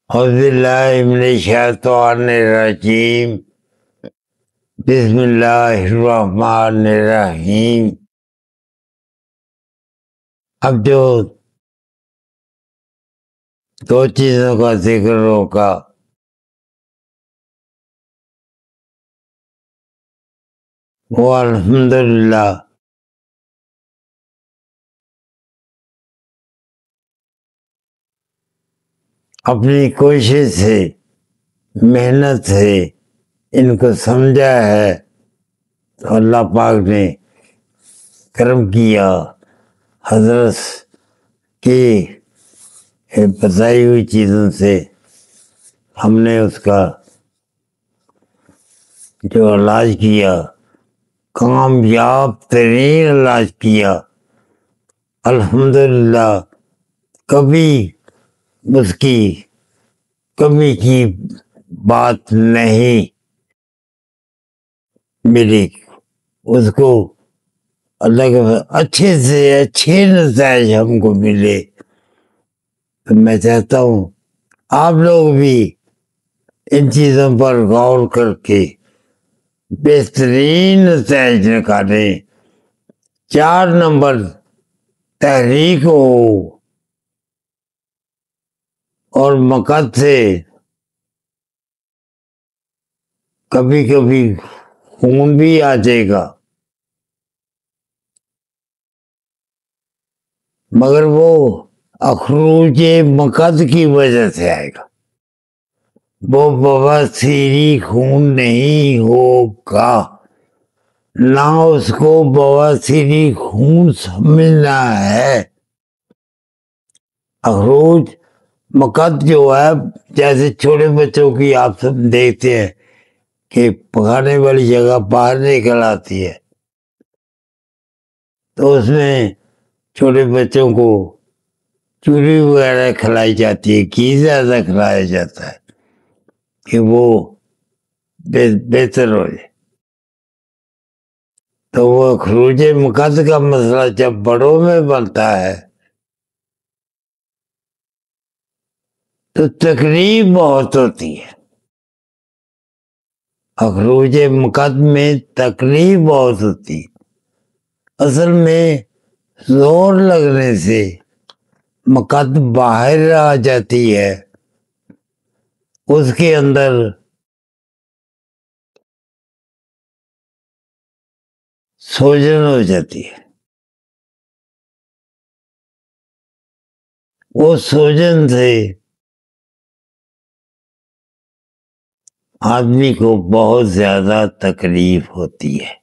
اعوذ باللہ من الشیطان الرجیم بسم اللہ الرحمن الرحیم۔ اب جو دو چیزوں کا ذکر ہوگا، وہ الحمدللہ اپنی کوشش سے، محنت سے ان کو سمجھا ہے تو اللہ پاک نے کرم کیا، حضرت کی بتائی ہوئی چیزوں سے ہم نے اس کا جو علاج کیا، کامیاب ترین علاج کیا الحمدللہ۔ کبھی اس کی کمی کی بات نہیں ملی، اس کو اللہ کے اچھے سے اچھے نتائج ہم کو ملے۔ تو میں چاہتا ہوں آپ لوگ بھی ان چیزوں پر غور کر کے بہترین نتائج نکالیں۔ 4 نمبر تحریک ہو اور مقد سے کبھی کبھی خون بھی آ جائے گا، مگر وہ اخروج مقد کی وجہ سے آئے گا، وہ بواسیری خون نہیں ہوگا۔ نہ اس کو بواسیری خون سمجھنا ہے۔ اخروج مقد جو ہے، جیسے چھوٹے بچوں کی آپ سب دیکھتے ہیں کہ پکانے والی جگہ باہر نکل آتی ہے، تو اس میں چھوٹے بچوں کو چوری وغیرہ کھلائی جاتی ہے، گھی زیادہ کھلایا جاتا ہے کہ وہ بہتر ہو جائے۔ تو وہ خروج مقد کا مسئلہ جب بڑوں میں بنتا ہے تو تکلیف بہت ہوتی ہے۔ خروج مقد میں تکلیف بہت ہوتی ہے۔ اصل میں زور لگنے سے مقد باہر آ جاتی ہے، اس کے اندر سوجن ہو جاتی ہے۔ وہ سوجن سے آدمی کو بہت زیادہ تکلیف ہوتی ہے۔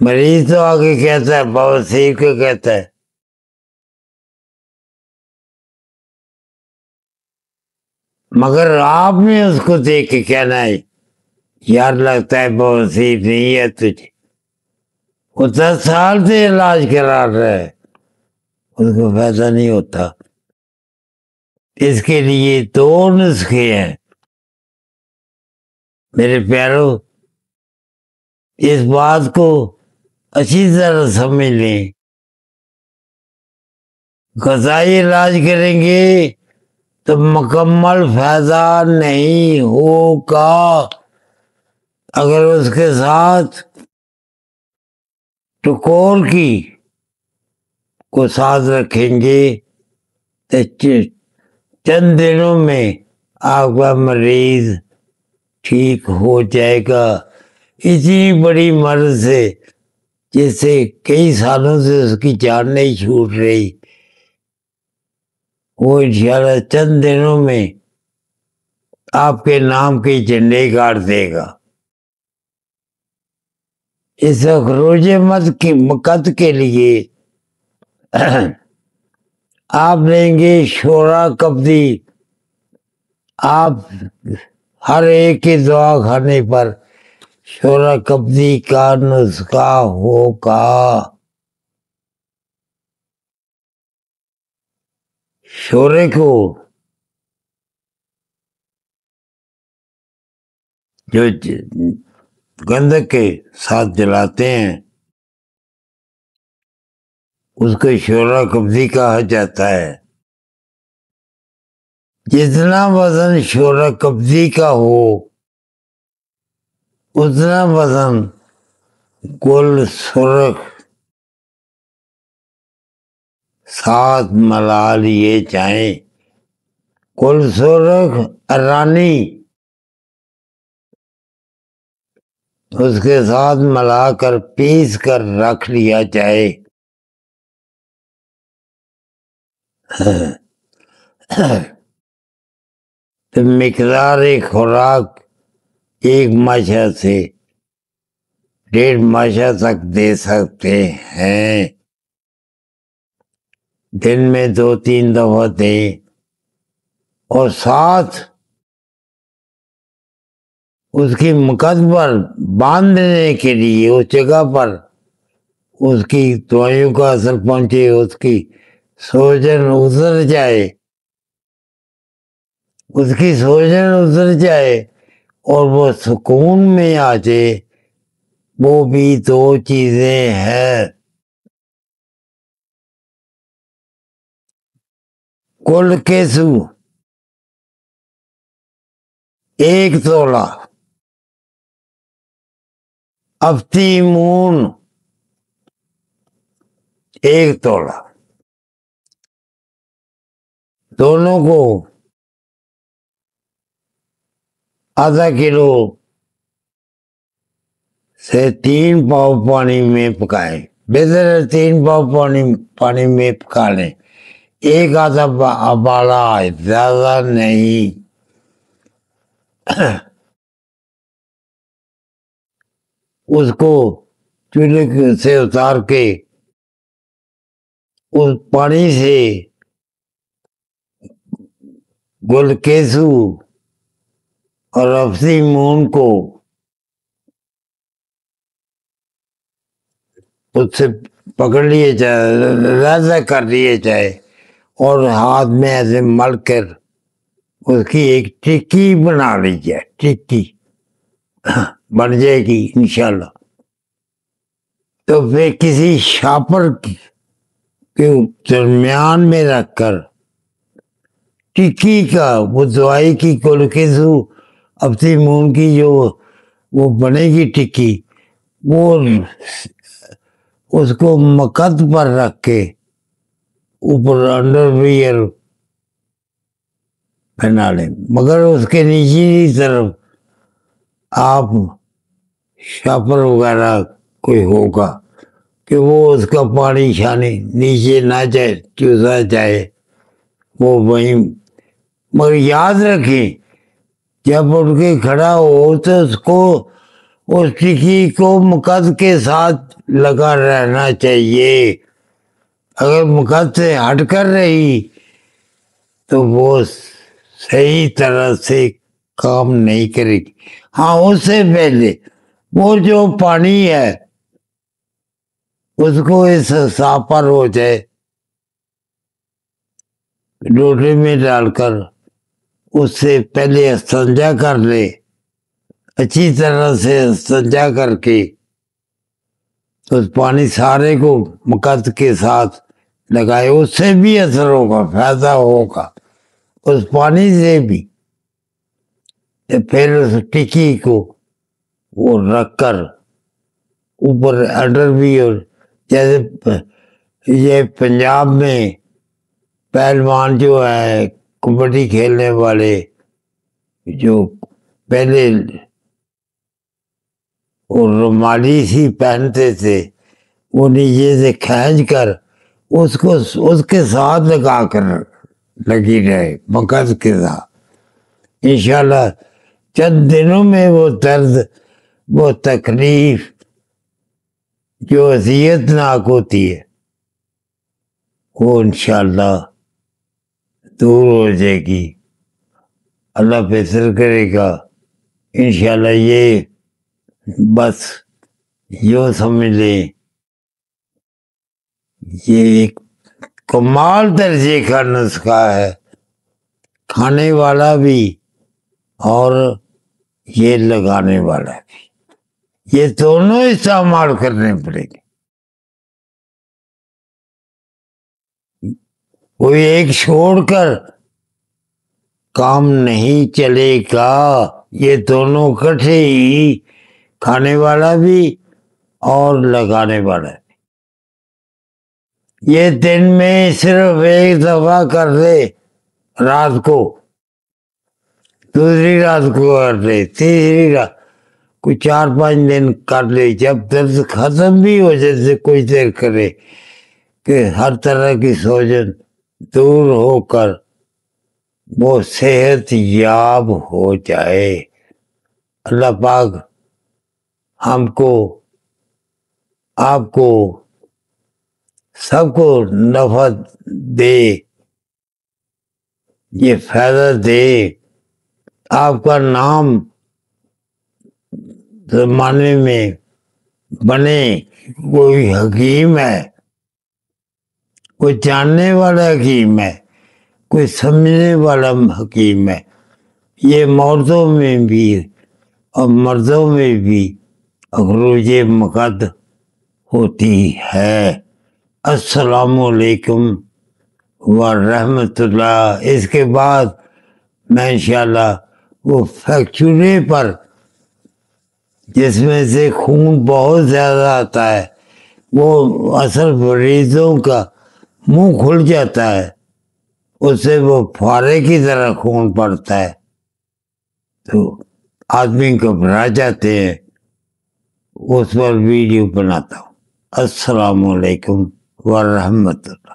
مریض تو آگے کہتا ہے، بواسیر کو کہتا ہے مگر آپ نے اس کو دیکھ کے کہنا ہے یار لگتا ہے بواسیر نہیں ہے تجھے، وہ 10 سال سے علاج کرا رہا ہے، اس کو فائدہ نہیں ہوتا۔ اس کے لیے 2 نسخے ہیں میرے پیارو، اس بات کو اچھی طرح سمجھ لیں۔ غذائی علاج کریں گے تو مکمل فائدہ نہیں ہوگا۔ اگر اس کے ساتھ ٹکور کی کو ساتھ رکھیں گے تو چند دنوں میں آپ کا مریض ٹھیک ہو جائے گا۔ اتنی بڑی مرض سے جس سے کئی سالوں سے اس کی جان نہیں چھوٹ رہی، وہ انشاءاللہ چند دنوں میں آپ کے نام کے جھنڈے گاڑ دے گا۔ اس خروج مقد کے لیے آپ لیں گے شورا قبضی۔ آپ ہر ایک کی دعا کھانے پر شورا قبضی کا نسخہ ہوگا۔ شورے کو جو گندھک کے ساتھ جلاتے ہیں اس کو شورا قبضی کہا جاتا ہے۔ جتنا وزن شورہ قبضی کا ہو اتنا وزن گل سرخ ساتھ ملا لیے جائیں۔ گل سرخ رانی اس کے ساتھ ملا کر پیس کر رکھ لیا جائے۔ تو مقدار خوراک 1 ماشا سے 1.5 ماشا تک دے سکتے ہیں۔ دن میں 2-3 دفعہ دیں، اور ساتھ اس کی مقد پر باندھنے کے لیے اس جگہ پر اس کی دوائیوں کا اثر پہنچے، اس کی سوجن اتر جائے اور وہ سکون میں آ جائے، وہ بھی 2 چیزیں ہیں۔ کل کیسو 1 تولہ، افتی مون 1 تولہ، دونوں کو ½ کلو سے 3 پاؤ پانی میں پکائیں۔ بہتر ہے 3 پاؤ پانی میں پکا لیں، 1 آدھا ابالا آئے، زیادہ نہیں۔ اس کو چولہے سے اتار کے اس پانی سے گل کیسو اور افتی مون کو اس سے پکڑ لیے جائے، لہذا کر لیے جائے، اور ہاتھ میں ایسے مل کر اس کی ایک ٹکی بنا لی جائے۔ ٹکی بن جائے گی انشاءاللہ۔ تو پھر کسی شاپر کے درمیان میں رکھ کر ٹکی کا وہ دوائی کی گل کیسو افتی مون کی جو وہ بنے گی ٹکی، وہ اس کو مقد پر رکھ کے اوپر انڈر ویئر پہنا لیں، مگر اس کے نیچے طرف آپ شاپر وغیرہ کوئی ہوگا کہ وہ اس کا پانی شانی نیچے نہ جائے، چوسا جائے، وہ وہیں۔ مگر یاد رکھیں جب اٹھ کے کھڑا ہو تو اس کو اس ٹکی کو مقد کے ساتھ لگا رہنا چاہیے۔ اگر مقد سے ہٹ کر رہی تو وہ صحیح طرح سے کام نہیں کرے گی۔ ہاں، اس سے پہلے وہ جو پانی ہے اس کو اس حساب پر ہو جائے، لوٹے میں ڈال کر اس سے پہلے استنجا کر لے، اچھی طرح سے استنجا کر کے اس پانی سارے کو مقد کے ساتھ لگائے، اس سے بھی اثر ہوگا، فائدہ ہوگا اس پانی سے بھی۔ پھر اس ٹکی کو وہ رکھ کر اوپر انڈر ویئر، جیسے یہ پنجاب میں پہلوان جو ہے کبڈی کھیلنے والے جو پہلے وہ رومالی سی پہنتے تھے، وہ نیچے سے کھینچ کر اس کے ساتھ لگا کر لگی رہے، مقد کے ساتھ۔ انشاءاللہ چند دنوں میں وہ درد، وہ تکلیف جو اذیت ناک ہوتی ہے وہ انشاءاللہ دور ہو جائے گی، اللہ بہتر کرے گا انشاءاللہ۔ یہ بس یوں سمجھ لیں یہ ایک کمال درجے کا نسخہ ہے، کھانے والا بھی اور یہ لگانے والا بھی، یہ دونوں استعمال کرنے پڑیں گے۔ کوئی ایک چھوڑ کر کام نہیں چلے گا. یہ دونوں کٹھے ہی، کھانے والا بھی اور لگانے والا بھی. یہ دن میں صرف ایک دفعہ کر دے، رات کو، دوسری رات کو کر دے، تیسری رات، کوئی 4-5 دن کر لے. جب درد ختم بھی ہو جائے کچھ دیر کرے کہ ہر طرح کی سوجن دور ہو کر وہ صحت یاب ہو جائے. اللہ پاک ہم کو، آپ کو، سب کو نفع دے، یہ فائدہ دے. آپ کا نام زمانے میں بنے، کوئی حکیم ہے، کوئی جاننے والا حکیم ہے، کوئی سمجھنے والا حکیم ہے. یہ عورتوں میں بھی اور مردوں میں بھی عروج مقد ہوتی ہے. السلام علیکم ورحمۃ اللہ. اس کے بعد میں انشاءاللہ وہ فیکچورے پر، جس میں سے خون بہت زیادہ آتا ہے، وہ اصل مریضوں کا منہ کھل جاتا ہے، اس سے وہ پھوارے کی طرح خون پڑتا ہے تو آدمی گھبرا جاتے ہیں. اس پر ویڈیو بناتا ہوں. السلام علیکم ورحمۃ اللہ.